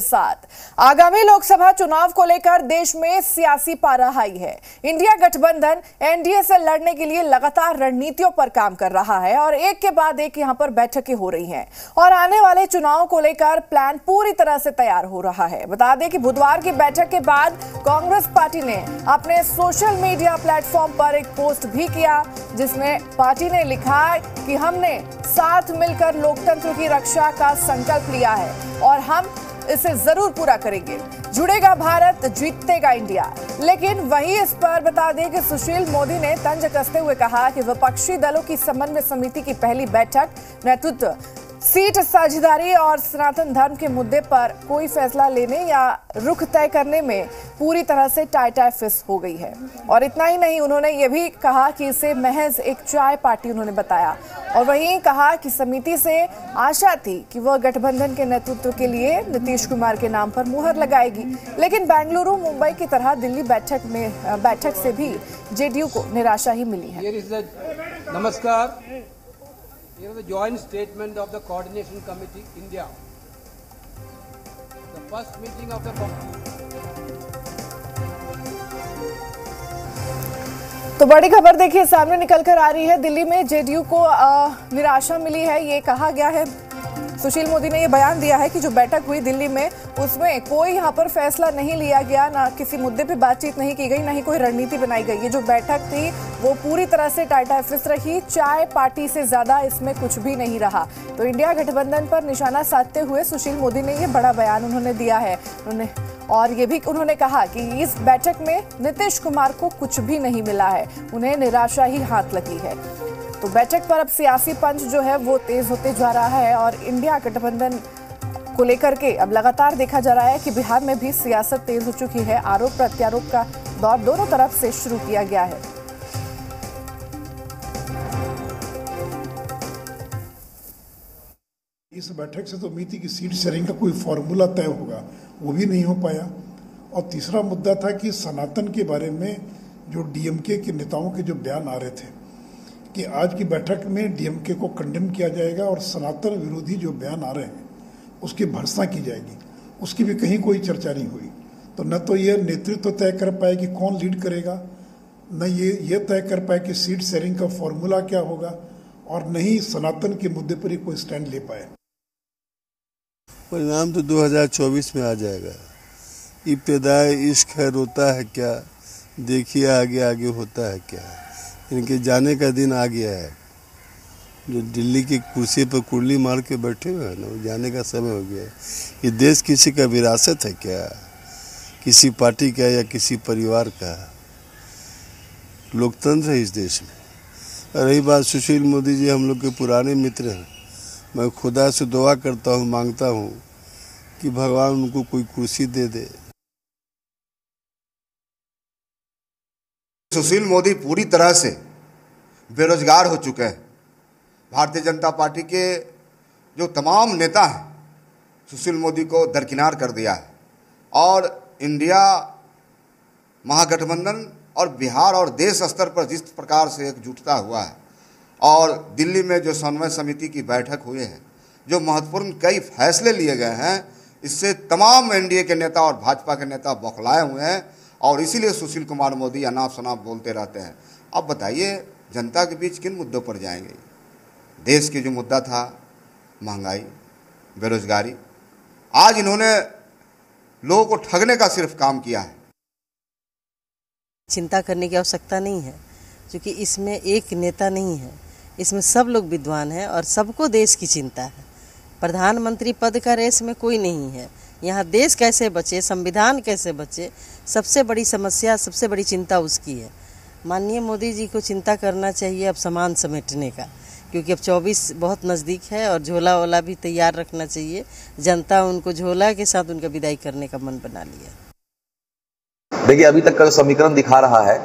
साथ आगामी लोकसभा चुनाव को लेकर देश में सियासी पारा हाई है। इंडिया गठबंधन एनडीए से लड़ने के लिए लगातार रणनीतियों पर काम कर रहा है और एक के बाद एक यहां पर बैठकें हो रही हैं और आने वाले चुनाव को लेकर प्लान पूरी तरह से तैयार हो रहा है। बता दें कि बुधवार की बैठक के बाद कांग्रेस पार्टी ने अपने सोशल मीडिया प्लेटफॉर्म पर एक पोस्ट भी किया, जिसमें पार्टी ने लिखा कि हमने साथ मिलकर लोकतंत्र की रक्षा का संकल्प लिया है और हम इसे जरूर पूरा करेंगे। जुड़ेगा भारत, जीतेगा इंडिया। लेकिन वहीं इस पर बता दें कि सुशील मोदी ने तंज कसते हुए कहा कि विपक्षी दलों की समन्वय समिति की पहली बैठक नेतृत्व, सीट साझेदारी और सनातन धर्म के मुद्दे पर कोई फैसला लेने या रुख तय करने में पूरी तरह से टाई फिस हो गई है। और इतना ही नहीं, उन्होंने ये भी कहा कि इसे महज एक चाय पार्टी उन्होंने बताया और वहीं कहा कि समिति से आशा थी कि वह गठबंधन के नेतृत्व के लिए नीतीश कुमार के नाम पर मुहर लगाएगी, लेकिन बेंगलुरु, मुंबई की तरह दिल्ली बैठक से भी जेडीयू को निराशा ही मिली है। नमस्कार। Here is the joint statement of the Coordination Committee, India. The first meeting of the तो बड़ी खबर देखिए सामने निकलकर आ रही है। दिल्ली में जेडीयू को निराशा मिली है, ये कहा गया है। सुशील मोदी ने ये बयान दिया है कि जो बैठक हुई दिल्ली में उसमें कोई यहाँ पर फैसला नहीं लिया गया, ना किसी मुद्दे पे बातचीत नहीं की गई, ना ही कोई रणनीति बनाई गई। ये जो बैठक थी वो पूरी तरह से टाई फिस रही, चाय पार्टी से ज्यादा इसमें कुछ भी नहीं रहा। तो इंडिया गठबंधन पर निशाना साधते हुए सुशील मोदी ने ये बड़ा बयान उन्होंने दिया है। और ये भी उन्होंने कहा कि इस बैठक में नीतीश कुमार को कुछ भी नहीं मिला है, उन्हें निराशा ही हाथ लगी है। तो बैठक पर अब सियासी पंच जो है वो तेज होते जा रहा है और इंडिया गठबंधन को लेकर के अब लगातार देखा जा रहा है कि बिहार में भी सियासत तेज हो चुकी है। आरोप प्रत्यारोप का दौर दोनों तरफ से शुरू किया गया है। इस बैठक से तो उम्मीद थी कि सीट शेयरिंग का कोई फॉर्मूला तय होगा, वो भी नहीं हो पाया। और तीसरा मुद्दा था कि सनातन के बारे में जो डीएमके के नेताओं के जो बयान आ रहे थे कि आज की बैठक में डीएमके को कंडेम किया जाएगा और सनातन विरोधी जो बयान आ रहे हैं उसकी भर्त्सना की जाएगी, उसकी भी कहीं कोई चर्चा नहीं हुई। तो न तो ये नेतृत्व तय कर पाए कि कौन लीड करेगा, न ये तय कर पाए कि सीट शेयरिंग का फॉर्मूला क्या होगा, और न ही सनातन के मुद्दे पर ही कोई स्टैंड ले पाए। परिणाम तो 2024 में आ जाएगा। इब्तिदाए इश्क है रोता है क्या, देखिए आगे आगे होता है क्या। इनके जाने का दिन आ गया है। जो दिल्ली की कुर्सी पर कुर्ली मार के बैठे हुए हैं ना, वो जाने का समय हो गया है। ये देश किसी का विरासत है क्या, किसी पार्टी का या किसी परिवार का? लोकतंत्र है इस देश में। रही बात सुशील मोदी जी, हम लोग के पुराने मित्र हैं। मैं खुदा से दुआ करता हूँ, मांगता हूँ कि भगवान उनको कोई कुर्सी दे दे। सुशील मोदी पूरी तरह से बेरोजगार हो चुके हैं। भारतीय जनता पार्टी के जो तमाम नेता हैं सुशील मोदी को दरकिनार कर दिया है और इंडिया महागठबंधन और बिहार और देश स्तर पर जिस प्रकार से एकजुटता हुआ है और दिल्ली में जो समन्वय समिति की बैठक हुई है, जो महत्वपूर्ण कई फैसले लिए गए हैं, इससे तमाम एनडीए के नेता और भाजपा के नेता बौखलाए हुए हैं और इसीलिए सुशील कुमार मोदी अनाप शनाप बोलते रहते हैं। अब बताइए जनता के बीच किन मुद्दों पर जाएंगे? देश की जो मुद्दा था महंगाई, बेरोजगारी, आज इन्होंने लोगों को ठगने का सिर्फ काम किया है। चिंता करने की आवश्यकता नहीं है, क्योंकि इसमें एक नेता नहीं है, इसमें सब लोग विद्वान हैं और सबको देश की चिंता है। प्रधानमंत्री पद का रेस में कोई नहीं है। यहाँ देश कैसे बचे, संविधान कैसे बचे, सबसे बड़ी समस्या, सबसे बड़ी चिंता उसकी है। माननीय मोदी जी को चिंता करना चाहिए अब सामान समेटने का, क्योंकि अब 24 बहुत नज़दीक है और झोला वोला भी तैयार रखना चाहिए। जनता उनको झोला के साथ उनका विदाई करने का मन बना लिया। देखिए, अभी तक का जो समीकरण दिखा रहा है,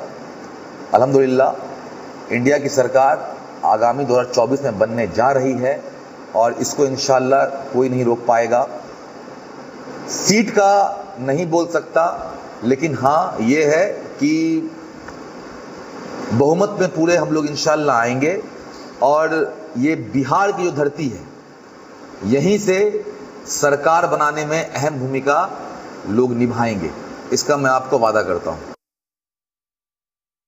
अल्हम्दुलिल्लाह इंडिया की सरकार आगामी 2024 में बनने जा रही है और इसको इंशाल्लाह कोई नहीं रोक पाएगा। सीट का नहीं बोल सकता, लेकिन हाँ ये है कि बहुमत में पूरे हम लोग इंशाल्लाह आएंगे और ये बिहार की जो धरती है, यहीं से सरकार बनाने में अहम भूमिका लोग निभाएंगे, इसका मैं आपको वादा करता हूं।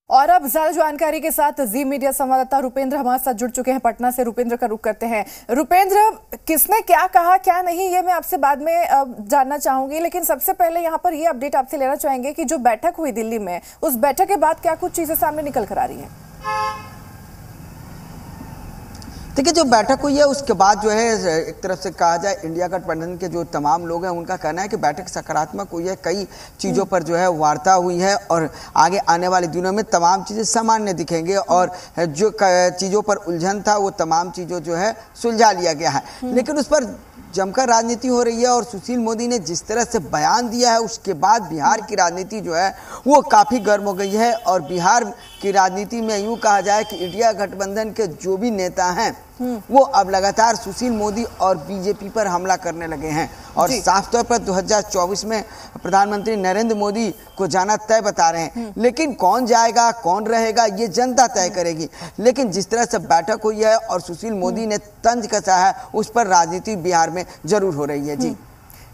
और अब ज्यादा जानकारी के साथ जी मीडिया संवाददाता रुपेंद्र हमारे साथ जुड़ चुके हैं पटना से। रुपेंद्र का रुख करते हैं। रुपेंद्र, किसने क्या कहा क्या नहीं ये मैं आपसे बाद में जानना चाहूंगी, लेकिन सबसे पहले यहाँ पर ये अपडेट आपसे लेना चाहेंगे कि जो बैठक हुई दिल्ली में, उस बैठक के बाद क्या कुछ चीजें सामने निकल कर आ रही है? देखिए, जो बैठक हुई है उसके बाद जो है एक तरफ से कहा जाए इंडिया गठबंधन के जो तमाम लोग हैं उनका कहना है कि बैठक सकारात्मक हुई है, कई चीज़ों पर जो है वार्ता हुई है और आगे आने वाले दिनों में तमाम चीज़ें सामान्य दिखेंगे और जो चीज़ों पर उलझन था वो तमाम चीज़ों जो है सुलझा लिया गया है। लेकिन उस पर जमकर राजनीति हो रही है और सुशील मोदी ने जिस तरह से बयान दिया है उसके बाद बिहार की राजनीति जो है वो काफ़ी गर्म हो गई है। और बिहार की राजनीति में यूँ कहा जाए कि इंडिया गठबंधन के जो भी नेता हैं वो अब लगातार सुशील मोदी और बीजेपी पर हमला करने लगे हैं और साफ तौर पर 2024 में प्रधानमंत्री नरेंद्र मोदी को जाना तय बता रहे हैं। लेकिन कौन जाएगा कौन रहेगा ये जनता तय करेगी। लेकिन जिस तरह से बैठक हुई है और सुशील मोदी ने तंज कसा है उस पर राजनीति बिहार में जरूर हो रही है।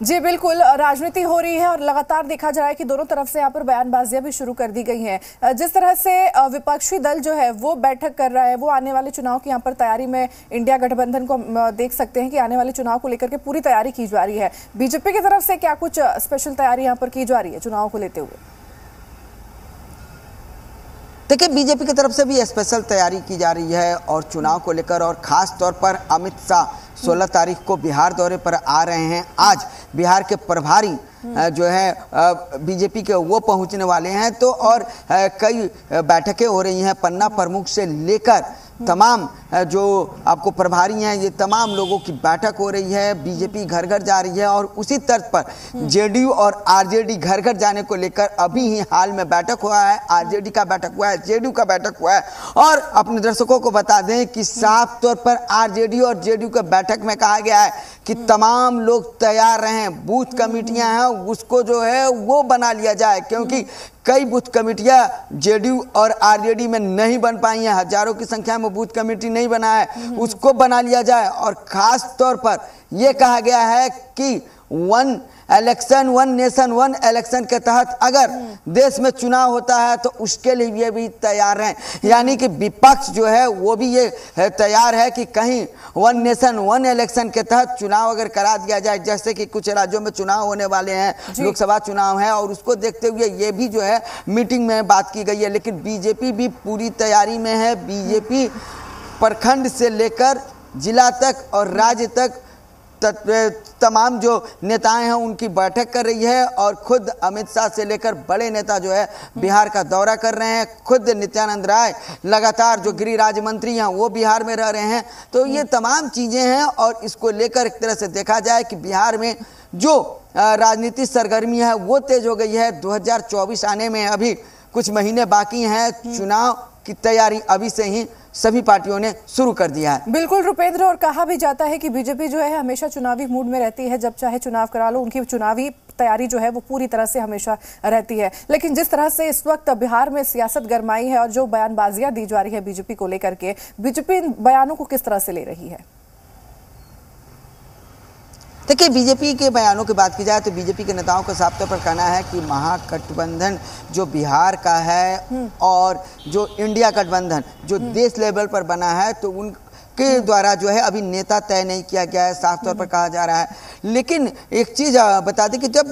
जी बिल्कुल, राजनीति हो रही है और लगातार देखा जा रहा है कि दोनों तरफ से यहाँ पर बयानबाजियां भी शुरू कर दी गई हैं। जिस तरह से विपक्षी दल जो है वो बैठक कर रहा है, वो आने वाले चुनाव की यहाँ पर तैयारी में इंडिया गठबंधन को देख सकते हैं कि आने वाले चुनाव को लेकर के पूरी तैयारी की जा रही है। बीजेपी की तरफ से क्या कुछ स्पेशल तैयारी यहाँ पर की जा रही है चुनाव को लेते हुए? देखिए, बीजेपी की तरफ से भी स्पेशल तैयारी की जा रही है और चुनाव को लेकर, और खास तौर पर अमित शाह 16 तारीख को बिहार दौरे पर आ रहे हैं। आज बिहार के प्रभारी जो है बीजेपी के वो पहुंचने वाले हैं। तो और कई बैठकें हो रही हैं, पन्ना प्रमुख से लेकर तमाम जो आपको प्रभारी हैं ये तमाम लोगों की बैठक हो रही है। बीजेपी घर घर जा रही है और उसी तर्ज पर जेडीयू और आरजेडी घर घर जाने को लेकर अभी ही हाल में बैठक हुआ है। आरजेडी का बैठक हुआ है, जेडीयू का बैठक हुआ है। और अपने दर्शकों को बता दें कि साफ तौर पर आरजेडी और जेडीयू के बैठक में कहा गया है कि तमाम लोग तैयार रहें, बूथ कमेटियां हैं उसको जो है वो बना लिया जाए, क्योंकि कई बूथ कमेटियां जेडीयू और आरजेडी में नहीं बन पाई हैं, हजारों की संख्या में बूथ कमेटी नहीं बना है, उसको बना लिया जाए। और खास तौर पर यह कहा गया है कि one election one nation one election के तहत अगर देश में चुनाव होता है तो उसके लिए भी तैयार हैं। यानी कि विपक्ष जो है वो भी ये तैयार है कि कहीं वन नेशन वन इलेक्शन के तहत चुनाव अगर करा दिया जाए, जैसे कि कुछ राज्यों में चुनाव होने वाले हैं, लोकसभा चुनाव है, और उसको देखते हुए ये भी जो है मीटिंग में बात की गई है। लेकिन बीजेपी भी पूरी तैयारी में है। बीजेपी प्रखंड से लेकर जिला तक और राज्य तक तमाम जो नेताएं हैं उनकी बैठक कर रही है और खुद अमित शाह से लेकर बड़े नेता जो है बिहार का दौरा कर रहे हैं। खुद नित्यानंद राय लगातार जो गृह राज्य मंत्री हैं वो बिहार में रह रहे हैं। तो ये तमाम चीज़ें हैं और इसको लेकर एक तरह से देखा जाए कि बिहार में जो राजनीतिक सरगर्मी है वो तेज हो गई है। 2024 आने में अभी कुछ महीने बाकी हैं, चुनाव की तैयारी अभी से ही सभी पार्टियों ने शुरू कर दिया है। बिल्कुल रुपेंद्र, और कहा भी जाता है कि बीजेपी जो है हमेशा चुनावी मूड में रहती है, जब चाहे चुनाव करा लो, उनकी चुनावी तैयारी जो है वो पूरी तरह से हमेशा रहती है। लेकिन जिस तरह से इस वक्त बिहार में सियासत गरमाई है और जो बयानबाजियां दी जा रही है बीजेपी को लेकर के, बीजेपी इन बयानों को किस तरह से ले रही है? देखिए, बीजेपी के बयानों की बात की जाए तो बीजेपी के नेताओं का साफ तौर पर कहना है कि महागठबंधन जो बिहार का है और जो इंडिया गठबंधन जो देश लेवल पर बना है तो उनके द्वारा जो है अभी नेता तय नहीं किया गया है, साफ तौर पर कहा जा रहा है। लेकिन एक चीज़ बता दें कि जब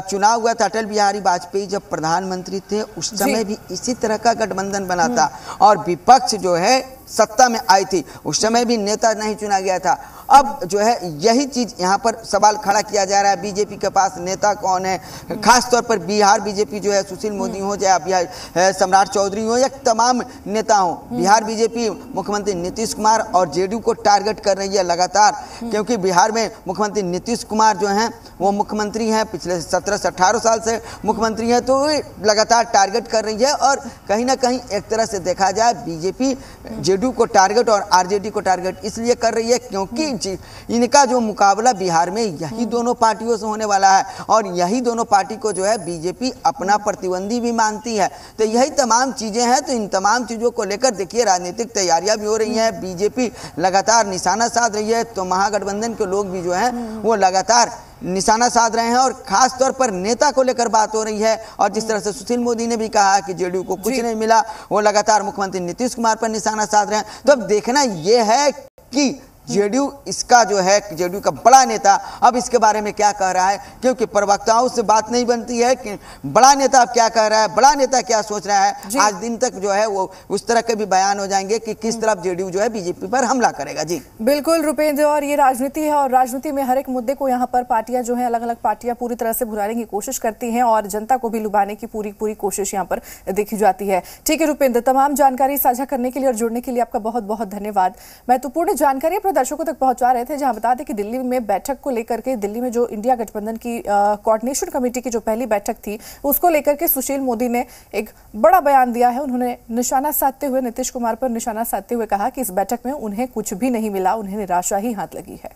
चुनाव हुआ था, अटल बिहारी वाजपेयी जब प्रधानमंत्री थे उस समय भी इसी तरह का गठबंधन बना था और विपक्ष जो है सत्ता में आई थी, उस समय भी नेता नहीं चुना गया था। अब जो है यही चीज़ यहाँ पर सवाल खड़ा किया जा रहा है, बीजेपी के पास नेता कौन है। खास तौर पर बिहार बीजेपी जो है सुशील मोदी हो या बिहार सम्राट चौधरी हो या तमाम नेता हो, बिहार बीजेपी मुख्यमंत्री नीतीश कुमार और जेडीयू को टारगेट कर रही है लगातार, क्योंकि बिहार में मुख्यमंत्री नीतीश कुमार जो हैं वो मुख्यमंत्री हैं, पिछले 17 से 18 साल से मुख्यमंत्री हैं, तो लगातार टारगेट कर रही है। और कहीं ना कहीं एक तरह से देखा जाए बीजेपी जेडीयू जेडीयू को टारगेट और आरजेडी को टारगेट इसलिए कर रही है क्योंकि इनका जो मुकाबला बिहार में यही दोनों पार्टियों से होने वाला है और यही दोनों पार्टी को जो है बीजेपी अपना प्रतिद्वंदी भी मानती है। तो यही तमाम चीजें हैं। तो इन तमाम चीजों को लेकर देखिए राजनीतिक तैयारियां भी हो रही हैं। बीजेपी लगातार निशाना साध रही है, तो महागठबंधन के लोग भी जो हैं वो लगातार निशाना साध रहे हैं और खास तौर पर नेता को लेकर बात हो रही है। और जिस तरह से सुशील मोदी ने भी कहा कि जेडीयू को कुछ नहीं मिला, वो लगातार मुख्यमंत्री नीतीश कुमार पर निशाना साध रहे हैं। तो अब देखना यह है कि जेडीयू इसका जो है जेडीयू का बड़ा नेता अब इसके बारे में क्या कह रहा है, क्योंकि प्रवक्ताओं से बात नहीं बनती है कि बड़ा नेता अब क्या कह रहा है, बड़ा नेता क्या सोच रहा है। आज दिन तक जो है वो उस तरह के भी बयान हो जाएंगे कि किस तरफ जेडीयू जो है बीजेपी पर हमला करेगा। जी बिल्कुल रुपेंद्र, और ये राजनीति है और राजनीति में हर एक मुद्दे को यहाँ पर पार्टियां जो है अलग अलग पार्टियां पूरी तरह से भुनाने की कोशिश करती हैं और जनता को भी लुभाने की पूरी कोशिश यहाँ पर देखी जाती है। ठीक है रुपेंद्र, तमाम जानकारी साझा करने के लिए और जुड़ने के लिए आपका बहुत बहुत धन्यवाद। महत्वपूर्ण जानकारी अपने दर्शकों तक पहुंचा रहे थे, जहां बता दें कि दिल्ली में बैठक को लेकर के दिल्ली में जो इंडिया गठबंधन की कोऑर्डिनेशन कमेटी की जो पहली बैठक थी उसको लेकर के सुशील मोदी ने एक बड़ा बयान दिया है। उन्होंने निशाना साधते हुए नीतीश कुमार पर निशाना साधते हुए कहा कि इस बैठक में उन्हें कुछ भी नहीं मिला, उन्हें निराशा ही हाथ लगी है।